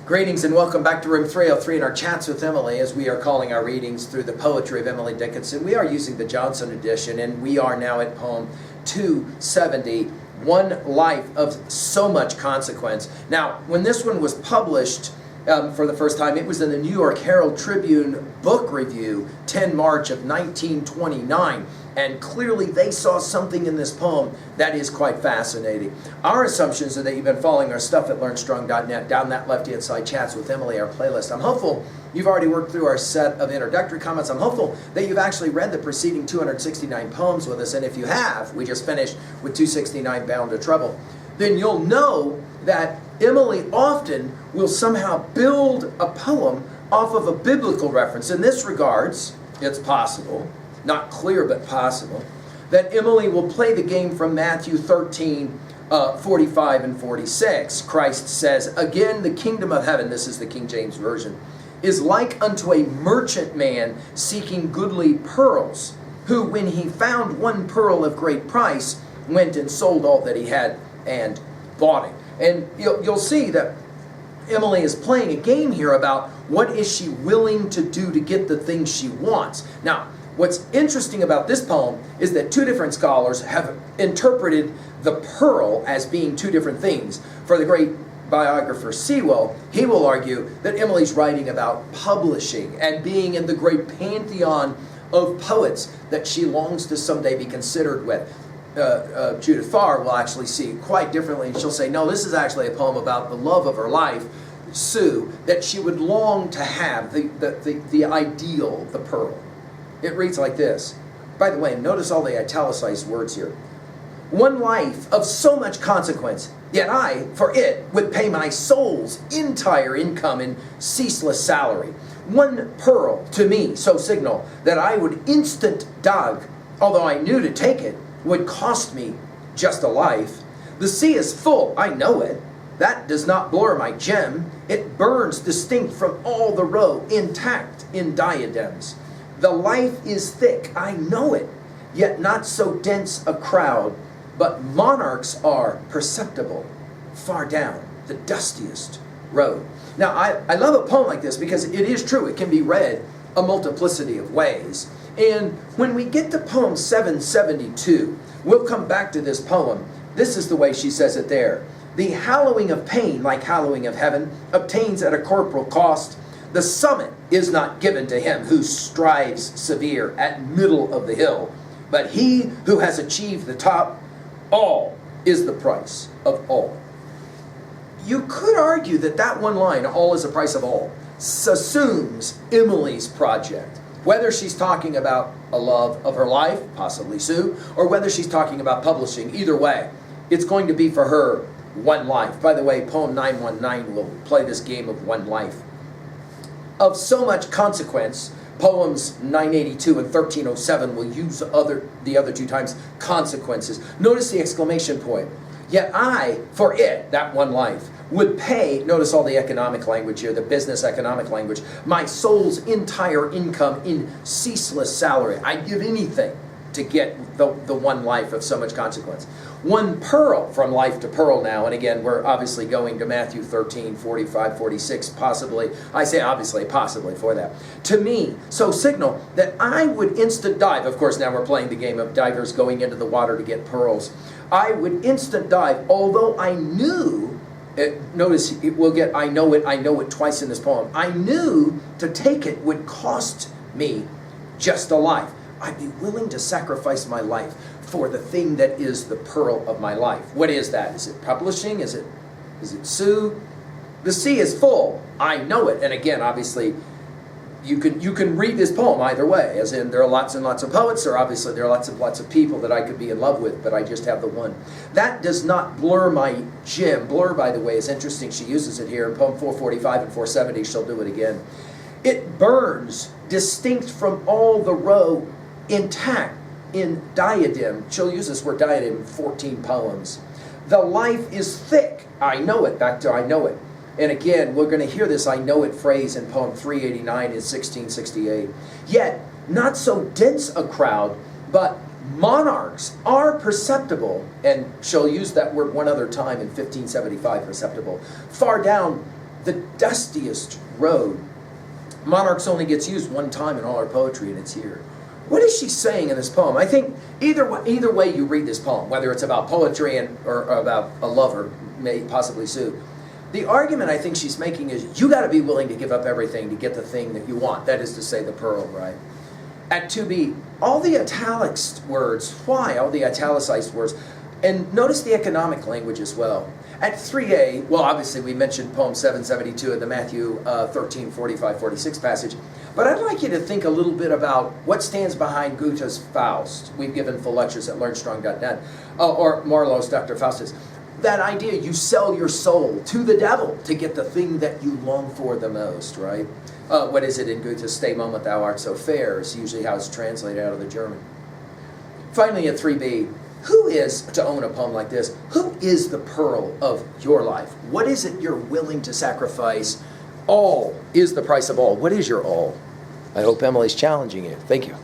Greetings and welcome back to Room 303 in our chats with Emily as we are calling our readings through the poetry of Emily Dickinson. We are using the Johnson edition and we are now at poem 270, One Life of So Much Consequence. Now, when this one was published for the first time, it was in the New York Herald Tribune book review, 10 March of 1929. And clearly they saw something in this poem that is quite fascinating. Our assumptions are that you've been following our stuff at LearnStrong.net, down that left-hand side, Chats with Emily, our playlist. I'm hopeful you've already worked through our set of introductory comments. I'm hopeful that you've actually read the preceding 269 poems with us. And if you have, we just finished with 269, Bound to Trouble, then you'll know that Emily often will somehow build a poem off of a biblical reference. In this regards, it's possible, not clear but possible, that Emily will play the game from Matthew 13, 45 and 46. Christ says, "Again, the kingdom of heaven," this is the King James Version, "is like unto a merchant man seeking goodly pearls, who, when he found one pearl of great price, went and sold all that he had and bought it." And you'll see that Emily is playing a game here about what is she willing to do to get the things she wants. Now, what's interesting about this poem is that two different scholars have interpreted the pearl as being two different things. For the great biographer Sewell, he will argue that Emily's writing about publishing and being in the great pantheon of poets that she longs to someday be considered with. Judith Farr will actually see it quite differently, and she'll say, no, this is actually a poem about the love of her life, Sue, that she would long to have, the ideal, the pearl. It reads like this. By the way, notice all the italicized words here. "One life of so much consequence, yet I, for it, would pay my soul's entire income in ceaseless salary. One pearl to me so signal that I would instant dog, although I knew to take it would cost me just a life. The sea is full, I know it. That does not blur my gem. It burns distinct from all the row, intact in diadems. The life is thick, I know it, yet not so dense a crowd, but monarchs are perceptible far down the dustiest road." Now, I love a poem like this because it is true. It can be read a multiplicity of ways. And when we get to poem 772, we'll come back to this poem. This is the way she says it there. "The hallowing of pain, like hallowing of heaven, obtains at a corporal cost. The summit is not given to him who strives severe at middle of the hill, but he who has achieved the top, all is the price of all." You could argue that that one line, "all is the price of all," assumes Emily's project. Whether she's talking about a love of her life, possibly Sue, or whether she's talking about publishing, either way, it's going to be for her one life. By the way, poem 919 will play this game of one life. Of so much consequence, poems 982 and 1307 will use the other two times consequences. Notice the exclamation point. "Yet I, for it," that one life, "would pay," notice all the economic language here, the business economic language, "my soul's entire income in ceaseless salary." I'd give anything to get the one life of so much consequence. "One pearl," from life to pearl now, and again, we're obviously going to Matthew 13, 45, 46, possibly, I say obviously, possibly for that. "To me, so signal that I would instant dive," of course now we're playing the game of divers going into the water to get pearls. "I would instant dive, although I knew," notice we'll get I know it twice in this poem. "I knew to take it would cost me just a life." I'd be willing to sacrifice my life for the thing that is the pearl of my life. What is that? Is it publishing? Is it Sue? "The sea is full, I know it." And again, obviously, you can read this poem either way, as in there are lots and lots of poets, or obviously there are lots of people that I could be in love with, but I just have the one. "That does not blur my gem." Blur, by the way, is interesting. She uses it here in poem 445 and 470. She'll do it again. "It burns distinct from all the row, intact in diadem." She'll use this word diadem in 14 poems. "The life is thick, I know it." Back to I know it. And again, we're going to hear this "I know it" phrase in poem 389 in 1668. "Yet not so dense a crowd, but monarchs are perceptible," and she'll use that word one other time in 1575, perceptible, "far down the dustiest road. Monarchs only gets used one time in all her poetry, and it's here. What is she saying in this poem? I think either way you read this poem, whether it's about poetry or about a lover, may possibly Sue, the argument I think she's making is you got to be willing to give up everything to get the thing that you want. That is to say, the pearl, right? At 2b, all the italics words. Why all the italicized words? And notice the economic language as well. At 3a, well, obviously we mentioned poem 772 in the Matthew 13, 45, 46 passage. But I'd like you to think a little bit about what stands behind Goethe's Faust. We've given full lectures at learnstrong.net. Or Marlowe's Dr. Faustus. That idea, you sell your soul to the devil to get the thing that you long for the most, right? What is it in Goethe's Stay Moment Thou Art So Fair is usually how it's translated out of the German. Finally, at 3b, who is, to own a poem like this, who is the pearl of your life? What is it you're willing to sacrifice? All is the price of all. What is your all? I hope Emily's challenging you. Thank you.